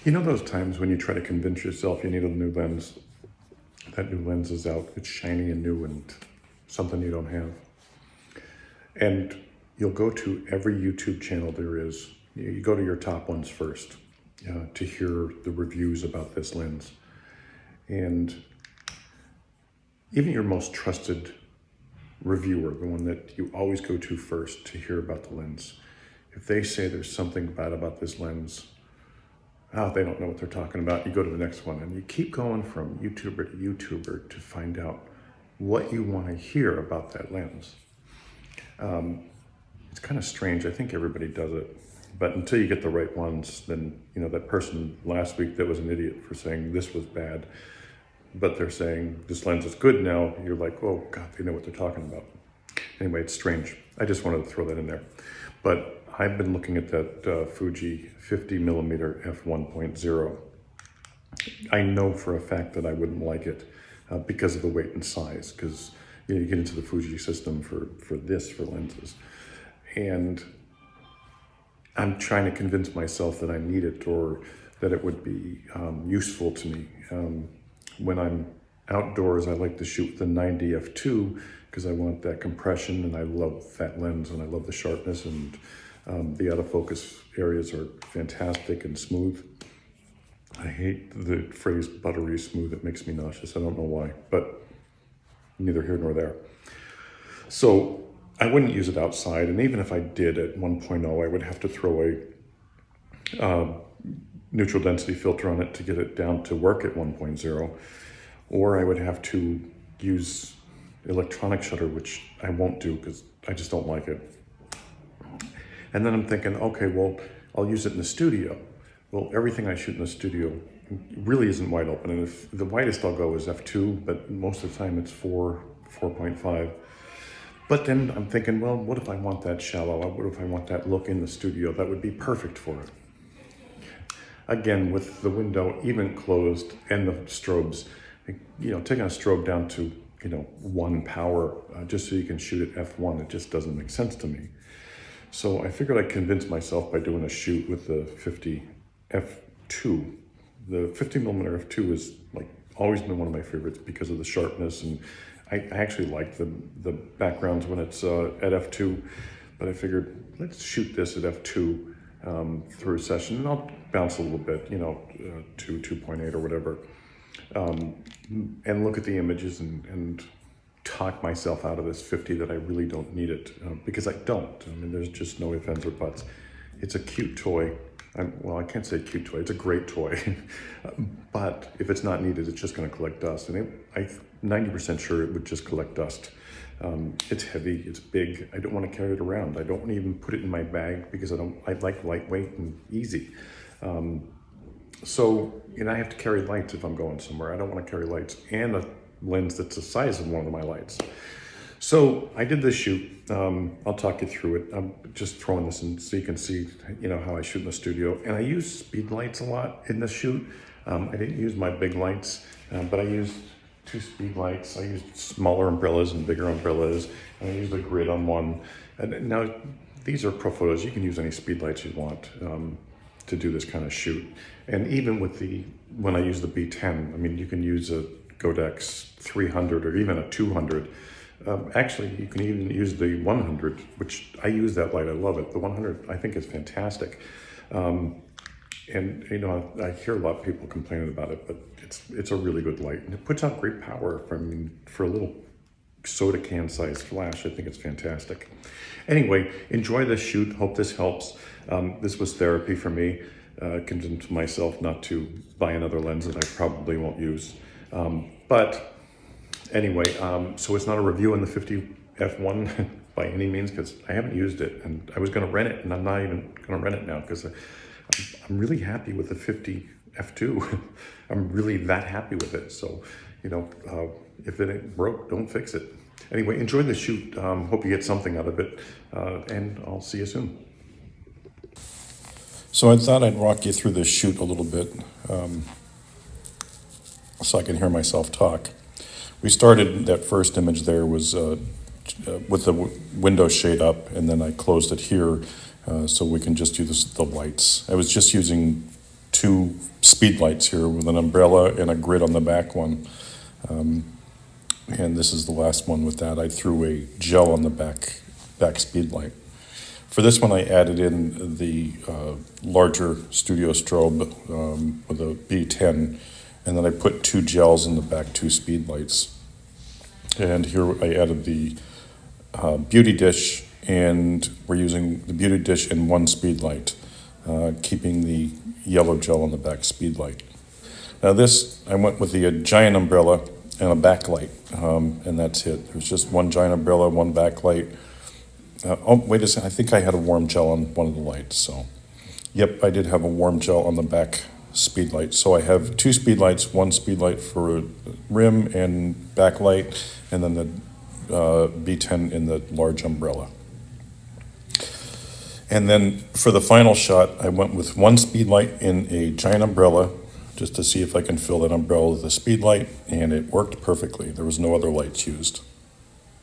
You know those times when you try to convince yourself you need a new lens? That new lens is out, it's shiny and new and something you don't have. And you'll go to every YouTube channel there is. You go to your top ones first to hear the reviews about this lens. And even your most trusted reviewer, the one that you always go to first to hear about the lens, if they say there's something bad about this lens, they don't know what they're talking about, you go to the next one. And you keep going from YouTuber to YouTuber to find out what you want to hear about that lens. It's kind of strange. I think everybody does it. But until you get the right ones, then, you know, that person last week that was an idiot for saying this was bad, but they're saying this lens is good now, you're like, oh God, they know what they're talking about. Anyway, it's strange. I just wanted to throw that in there. But I've been looking at that Fuji 50mm f1.0. I know for a fact that I wouldn't like it because of the weight and size, because you get into the Fuji system for lenses. And I'm trying to convince myself that I need it or that it would be useful to me. When I'm outdoors, I like to shoot with the 90 f2 because I want that compression, and I love that lens, and I love the sharpness, and the out of focus areas are fantastic and smooth. I hate the phrase buttery smooth. It makes me nauseous. I don't know why, but neither here nor there. So I wouldn't use it outside, and even if I did at 1.0, I would have to throw a neutral density filter on it to get it down to work at 1.0, or I would have to use electronic shutter, which I won't do because I just don't like it. And then I'm thinking, okay, well, I'll use it in the studio. Well, everything I shoot in the studio really isn't wide open, and if the widest I'll go is f2, but most of the time it's 4.5. But then I'm thinking, well, what if I want that shallow? What if I want that look in the studio? That would be perfect for it. Again, with the window even closed and the strobes, you know, taking a strobe down to, 1 power just so you can shoot at f1, it just doesn't make sense to me. So I figured I'd convince myself by doing a shoot with the 50 f2. The 50mm f2 is like always been one of my favorites because of the sharpness, and I actually like the backgrounds when it's at f2, but I figured let's shoot this at f2 through a session, and I'll bounce a little bit, 2.8 or whatever, and look at the images and talk myself out of this 50 that I really don't need it, because I don't. I mean, there's just no ifs, ands, or buts. It's a cute toy. Well, I can't say cute toy, it's a great toy. But if it's not needed, it's just gonna collect dust. And I'm 90% sure it would just collect dust. It's heavy, it's big. I don't wanna carry it around. I don't wanna even put it in my bag because I like lightweight and easy. So, I have to carry lights if I'm going somewhere. I don't wanna carry lights and a lens that's the size of one of my lights. So I did this shoot. I'll talk you through it. I'm just throwing this in so you can see, how I shoot in the studio. And I use speed lights a lot in this shoot. I didn't use my big lights, but I used 2 speed lights. I used smaller umbrellas and bigger umbrellas. And I used a grid on one. And now these are pro photos. You can use any speed lights you want to do this kind of shoot. And even with when I use the B10, I mean, you can use a Godex 300 or even a 200. Actually, you can even use the 100, which I use that light. I love it. The 100, I think, is fantastic. And I hear a lot of people complaining about it, but it's a really good light, and it puts out great power. For a little soda can sized flash, I think it's fantastic. Anyway, enjoy this shoot. Hope this helps. This was therapy for me. Convinced myself not to buy another lens that I probably won't use. But anyway, so it's not a review on the 50 f1 by any means, because I haven't used it, and I was going to rent it, and I'm not even going to rent it now because I'm really happy with the 50 f2. I'm really that happy with it. So, if it ain't broke, don't fix it. Anyway, enjoy the shoot. Hope you get something out of it, and I'll see you soon. So I thought I'd walk you through this shoot a little bit so I can hear myself talk. We started, that first image there was with the window shade up, and then I closed it here so we can just do the lights. I was just using two speed lights here with an umbrella and a grid on the back one. And this is the last one with that. I threw a gel on the back speed light. For this one, I added in the larger studio strobe with a B10, and then I put two gels in the back two speed lights. And here I added the beauty dish, and we're using the beauty dish in one speed light, keeping the yellow gel on the back speed light. Now this, I went with the giant umbrella and a backlight, and that's it. There's just one giant umbrella, one backlight. Oh, wait a second, I think I had a warm gel on one of the lights, so. Yep, I did have a warm gel on the back speed light. So I have two speed lights, one speed light for rim and backlight, and then the B10 in the large umbrella. And then for the final shot, I went with one speed light in a giant umbrella, just to see if I can fill that umbrella with a speed light, and it worked perfectly. There was no other lights used.